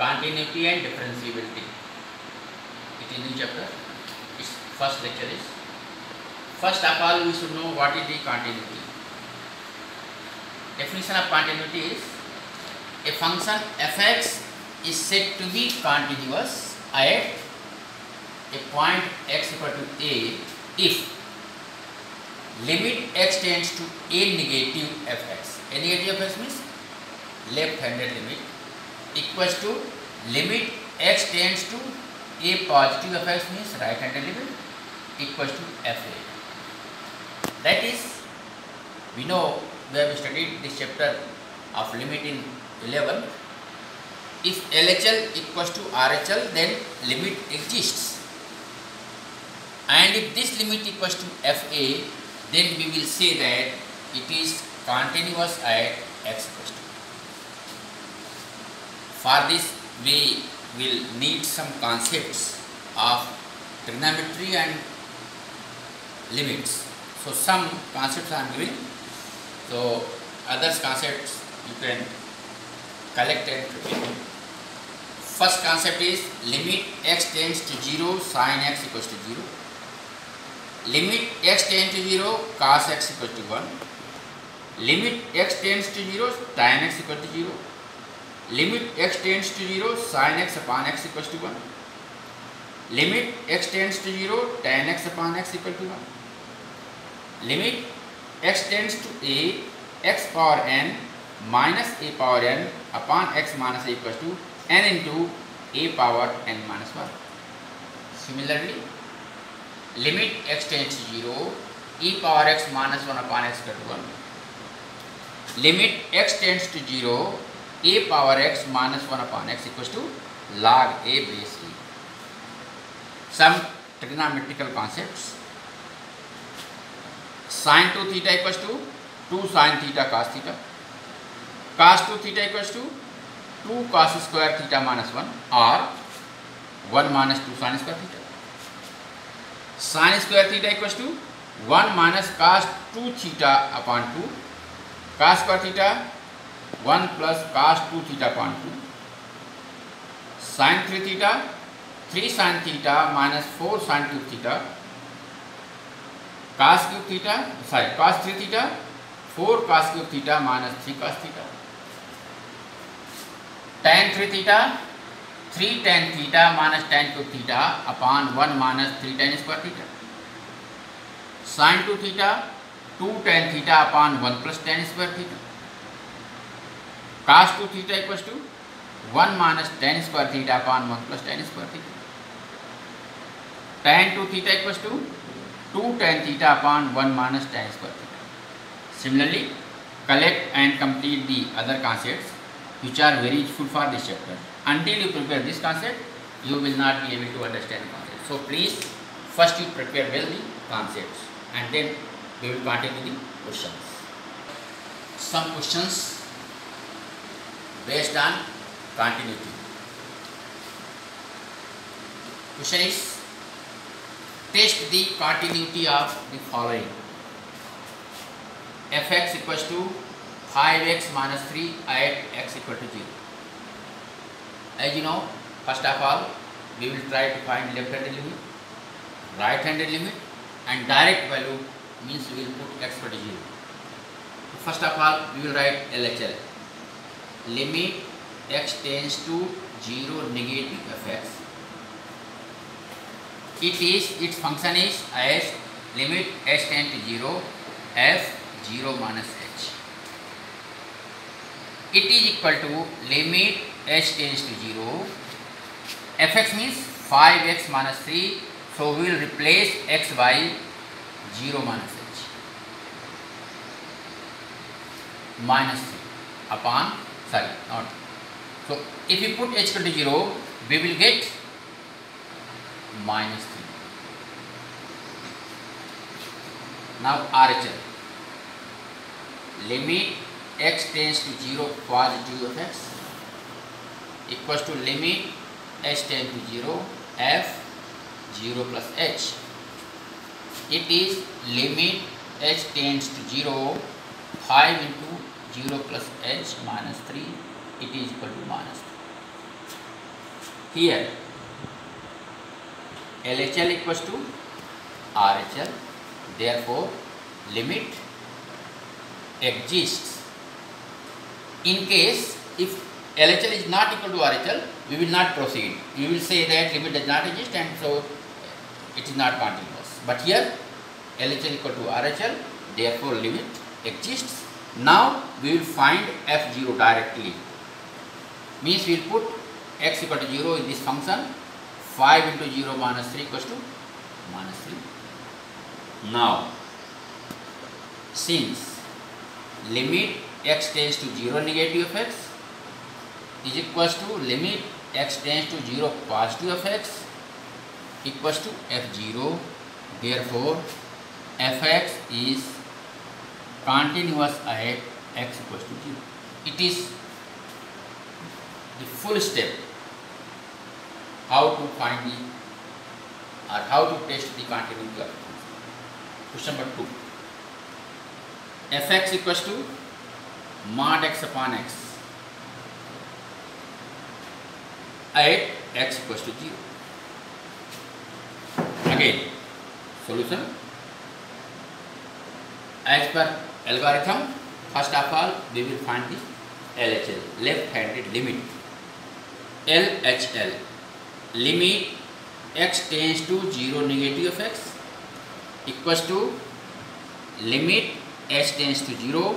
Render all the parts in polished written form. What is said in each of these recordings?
continuity and differentiability. It is new chapter. Its first lecture is. First of all, we should know what is the continuity. Definition of continuity is a function fx is said to be continuous at a point x equal to a if limit x tends to a negative fx. A negative fx means left-handed limit equals to limit x tends to a positive fx means right-handed limit equals to fa. That is, we know, we have studied this chapter of limit in 11. If LHL equals to RHL, then limit exists, and if this limit equals to FA, then we will say that it is continuous at x equals to. For this, we will need some concepts of trigonometry and limits. So some concepts I am giving. So others concepts you can collect and prepare. First concept is limit x tends to 0 sin x equals to 0. Limit x tends to 0 cos x equals to 1. Limit x tends to 0 tan x equals to 0. Limit x tends to 0 sin x upon x equals to 1. Limit x tends to 0 tan x upon x equal to 1. Limit x tends to a x power n minus a power n upon x minus a equals to n into a power n minus 1. Similarly, limit x tends to 0 e power x minus 1 upon x equal to 1. Limit x tends to 0 a power x minus 1 upon x equals to log a base e. Some trigonometrical concepts. Sin 2 theta equals to 2 sin theta cos theta. Cos 2 theta equals to 2 cos square theta minus 1 or 1 minus 2 sin square theta. Sin square theta equals to 1 minus cos 2 theta upon 2. Cos square theta 1 plus cos 2 theta upon 2. Sin 3 theta 3 sin theta minus 4 sin cube theta. Cos cube theta, cos 3 theta 4 cos cube theta minus 3 cos theta. Tan 3 theta 3 tan theta minus tan cube theta upon 1 minus 3 tan square theta. Sin 2 theta 2 tan theta upon 1 plus tan square theta. Cos 2 theta equals to 1 minus tan square theta upon 1 plus tan square theta. Tan 2 theta equals to 2 tan theta upon 1 minus tan square theta. Similarly, collect and complete the other concepts which are very useful for this chapter. Until you prepare this concept, you will not be able to understand the concept. So please, first you prepare well the concepts and then we will continue the questions. Some questions based on continuity. Question is, test the continuity of the following. Fx equals to 5x minus 3 at x equal to 0. As you know, first of all, we will try to find left-handed limit, right-handed limit, and direct value means we will put x equal to 0. First of all, we will write LHL. Limit x tends to 0 negative fx. Its function is as limit h tends to 0 f 0 minus h. It is equal to limit h tends to 0. Fx means 5x minus 3. So we will replace x by 0 minus h. Minus 3 upon, sorry, not. So if you put h equal to 0, we will get minus 3. Now RHL. Limit x tends to 0 positive of x equals to limit h tends to 0 f 0 plus h. It is limit h tends to 0 5 into 0 plus h minus 3. It is equal to minus 3. Here LHL equals to RHL, therefore limit exists. In case if LHL is not equal to RHL, we will not proceed. We will say that limit does not exist and so it is not continuous. But here LHL equal to RHL, therefore limit exists. Now we will find f0 directly. Means we will put x equal to 0 in this function. 5 into 0 minus 3 equals to minus 3. Now since limit x tends to 0 negative of x is equals to limit x tends to 0 positive of x equals to f0, therefore fx is continuous at x equals to 0. It is the full step how to find the or how to test the continuity of the function. Question number 2. fx equals to mod x upon x at x equals to 0. Again, solution. As per algorithm, first of all we will find the LHL, left-handed limit. LHL, limit x tends to 0 negative of x equals to limit h tends to 0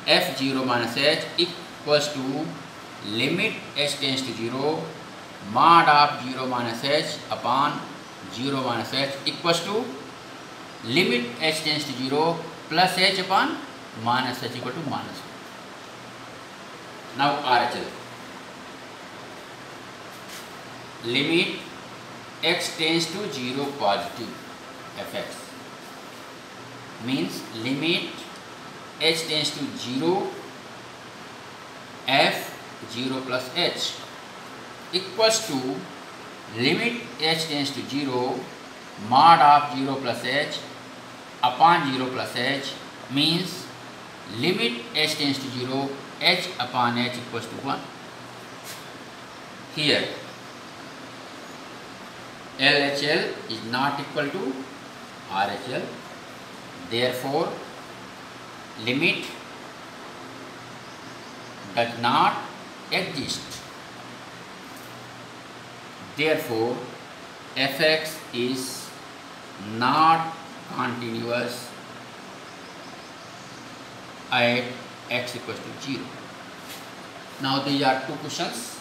f0 minus h equals to limit h tends to 0 mod of 0 minus h upon 0 minus h equals to limit h tends to 0 plus h upon minus h equal to minus 1. Now RHL, limit x tends to 0 positive fx means limit h tends to 0 f0 plus h equals to limit h tends to 0 mod of 0 plus h upon 0 plus h means limit h tends to 0 h upon h equals to 1. Here LHL is not equal to RHL, therefore limit does not exist. Therefore fx is not continuous at x equals to 0. Now these are two questions.